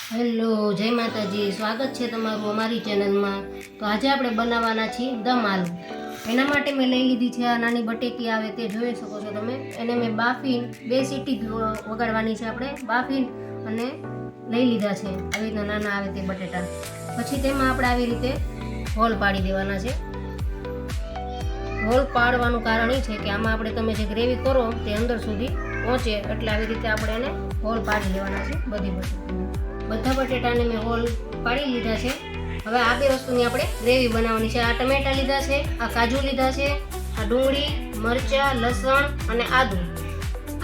Hello, જય માતાજી. સ્વાગત છે તમારું અમારી ચેનલમાં. તો આજે આપણે બનાવવાના છીએ દમ આલુ. એના માટે મેં લઈ લીધી છે આ નાની બટેકી આવે તે જોઈ શકો છો તમે. એને મેં બાફીને 2 સીટી વગાડવાની છે આપણે બાફીને અને લઈ લીધા છે આવી રીતના નાના આવે તે બટેટા. પછી તેમાં આપણે આવી રીતે હોલ પાડી દેવાના છે. હોલ પાડવાનું કારણ એ છે કે આમાં આપણે તમે જે ગ્રેવી કરો તે અંદર સુધી પહોંચે એટલે આવી રીતે આપણે એને હોલ પાડી લેવાના છે. બધા બટેટાને મેં હોલ પાડી લીધા છે. હવે આ બે વસ્તુની આપણે ગ્રેવી બનાવવાની છે. આ ટમેટા લીધા છે, આ કાજુ લીધા છે, આ ડુંગળી, મરચાં, લસણ અને આદુ,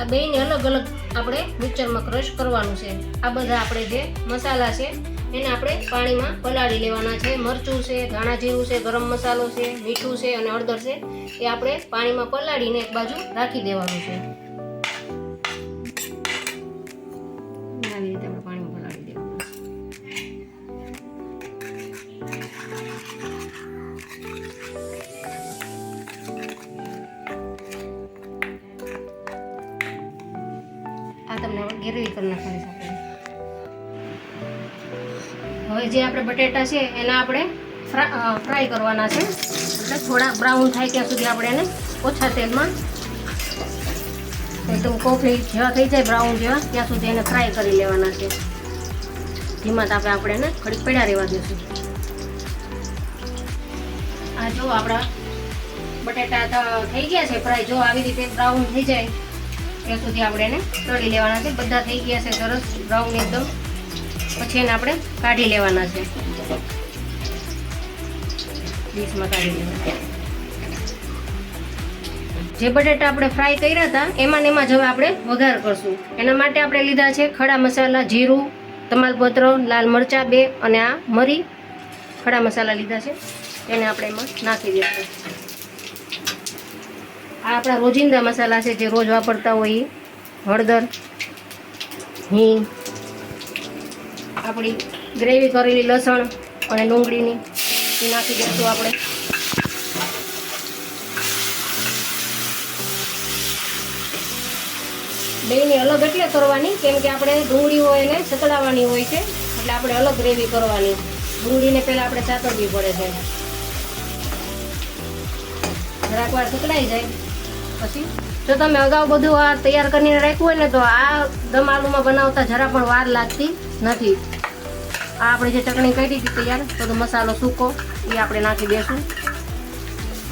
આ બેયને અલગ અલગ આપણે મિક્સરમાં ક્રશ કરવાનું છે. આ બધા આપણે જે મસાલા છે એને આપણે પાણીમાં પલાળી લેવાના છે. મરચું છે, ધાણા જીરું છે, ગરમ મસાલો છે, મીઠું છે અને હળદર છે એ આપણે પાણીમાં પલાળીને એક બાજુ રાખી દેવાનું છે. આવી રીતે આપણે પાણીમાં પલાળી દેવાનું. આ તમને ગ્રેવી કરી નાખવાની છે. હવે જે આપણે બટેટા છે એના આપણે ફ્રાય કરવાના છે. એટલે થોડા બ્રાઉન થાય ત્યાં સુધી આપણે એને ઓછા તેલમાં એકદમ કોફી જેવા થઈ જાય બ્રાઉન જેવા ત્યાં સુધી એને ફ્રાય કરી લેવાના છે. ધીમા તાપે આપણે એને ઘડીક પડ્યા રહેવા દઈશું. આ જો આપણા બટેટા થઈ ગયા છે ફ્રાય. જો આવી રીતે બ્રાઉન થઈ જાય ત્યાં સુધી આપણે એને તળી લેવાના છે. બધા થઈ ગયા છે સરસ બ્રાઉન એકદમ. પછી એને આપણે કાઢી લેવાના છે. ડીશમાં કાઢી લેવાના. જે બટેટા આપણે ફ્રાય કર્યા હતા એમાં ને એમાં જ હવે આપણે વઘાર કરશું. એના માટે આપણે લીધા છે ખડા મસાલા, જીરું, તમાલપત્ર, લાલ મરચાં 2 અને આ મરી ખડા મસાલા લીધા છે. એને આપણે એમાં નાખી દઈશું. આ આપણા રોજિંદા મસાલા છે જે રોજ વાપરતા હોય. હળદર, હિંગ, આપણી ગ્રેવી કરેલી લસણ અને ડુંગળીની એ નાખી દઈશું આપણે. બેયની અલગ એટલે કરવાની કેમ કે આપણે ડુંગળી હોય એને સતળાવવાની હોય છે એટલે આપણે અલગ ગ્રેવી કરવાની. ડુંગળીને પહેલાં આપણે સાતળવી પડે છે. જરાક વાર સતળાઈ જાય પછી જો તમે અગાઉ બધું આ તૈયાર કરીને રાખ્યું હોય ને તો આ દમ આલુમાં બનાવતા જરા પણ વાર લાગતી નથી. આ આપણે જે ચટણી કરી હતી તૈયાર બધો મસાલો સૂકો એ આપણે નાખી દઈશું.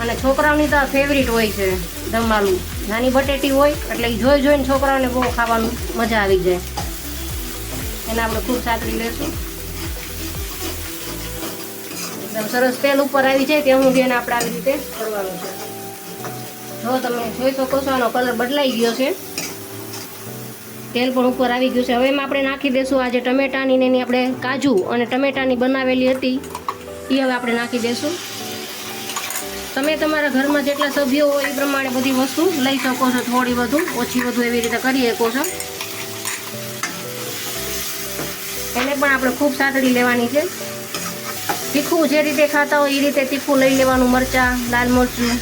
અને છોકરાઓની તો ફેવરિટ હોય છે દમ આલુ. નાની બટેટી હોય એટલે એ જોઈ જોઈને છોકરાઓને બહુ ખાવાનું મજા આવી જાય. એને આપણે ખૂબ સાતરી લઈશું. એકદમ સરસ તેલ ઉપર આવી જાય ત્યાં સુધી એને આપણે આવી રીતે કરવાનું છે. જો તમે જોઈ શકો છો આનો કલર બદલાઈ ગયો છે. તેલ પણ ઉપર આવી ગયું છે. હવે એમાં આપણે નાખી દઈશું આ જે ટમેટાની ને એની આપણે કાજુ અને ટમેટાની બનાવેલી હતી એ હવે આપણે નાખી દઈશું. તમે તમારા ઘરમાં જેટલા સભ્યો હોય એ પ્રમાણે બધી વસ્તુ લઈ શકો છો. થોડી વધુ ઓછી વધુ એવી રીતે કરી શકો છો. એને પણ આપણે ખૂબ સાતળી લેવાની છે. તીખું જે રીતે ખાતા હોય એ રીતે તીખું લઈ લેવાનું. મરચાં, લાલ મરચું,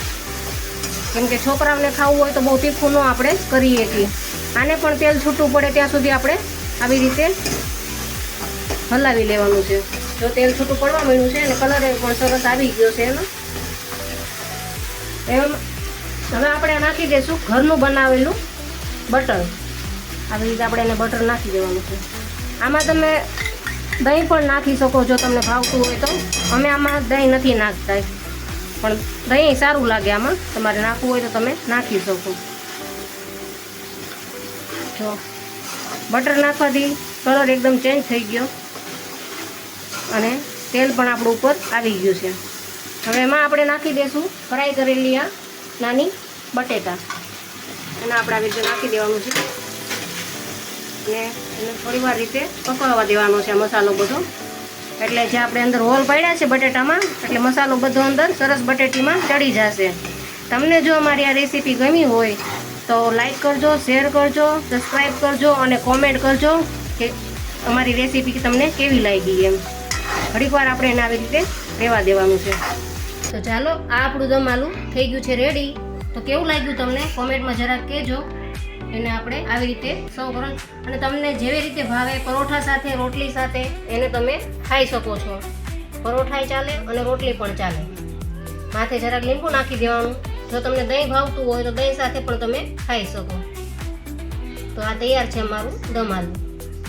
કેમ કે છોકરાઓને ખાવું હોય તો બહુ તીખું ન આપણે કરીએ છીએ. આને પણ તેલ છૂટું પડે ત્યાં સુધી આપણે આવી રીતે હલાવી લેવાનું છે. જો તેલ છૂટું પડવા માંડ્યું છે અને કલર પણ સરસ આવી ગયો છે એનો. એમ હવે આપણે નાખી દઈશું ઘરનું બનાવેલું બટર. આવી રીતે આપણે એને બટર નાખી દેવાનું છે. આમાં તમે દહીં પણ નાખી શકો જો તમને ભાવતું હોય તો. અમે આમાં દહીં નથી નાખતા પણ દહીં સારું લાગે આમાં. તમારે નાખવું હોય તો તમે નાખી શકો. જો બટર નાખવાથી કલર એકદમ ચેન્જ થઈ ગયો અને તેલ પણ આપણું ઉપર આવી ગયું છે. હવે એમાં આપણે નાખી દઈશું ફ્રાય કરેલી આ નાની બટેટા. એને આપણે આવી રીતે નાખી દેવાનું છે અને એને થોડી વાર રીતે પકવવા દેવાનો છે આ મસાલો બધો. એટલે જે આપણે અંદર હોલ પાડ્યા છે બટેટામાં એટલે મસાલો બધો અંદર સરસ બટેટીમાં ચડી જશે. તમને જો અમારી આ રેસીપી ગમી હોય તો લાઈક કરજો, શેર કરજો, સબસ્ક્રાઈબ કરજો અને કોમેન્ટ કરજો કે અમારી રેસીપી તમને કેવી લાગી એમ. ઘડીક વાર આપણે એને આવી રીતે રહેવા દેવાનું છે. તો ચાલો આ આપણું દમ આલુ થઈ ગયું છે રેડી. તો કેવું લાગ્યું તમને કોમેન્ટમાં જરાક કહેજો. એને આપણે આવી રીતે સર્વ કરો અને તમને જેવી રીતે ભાવે પરોઠા સાથે રોટલી સાથે એને તમે ખાઈ શકો છો. પરોઠાય ચાલે અને રોટલી પણ ચાલે. માથે જરાક લીંબુ નાખી દેવાનું. જો તમને દહીં ભાવતું હોય તો દહીં સાથે પણ તમે ખાઈ શકો. તો આ તૈયાર છે અમારું દમ આલુ.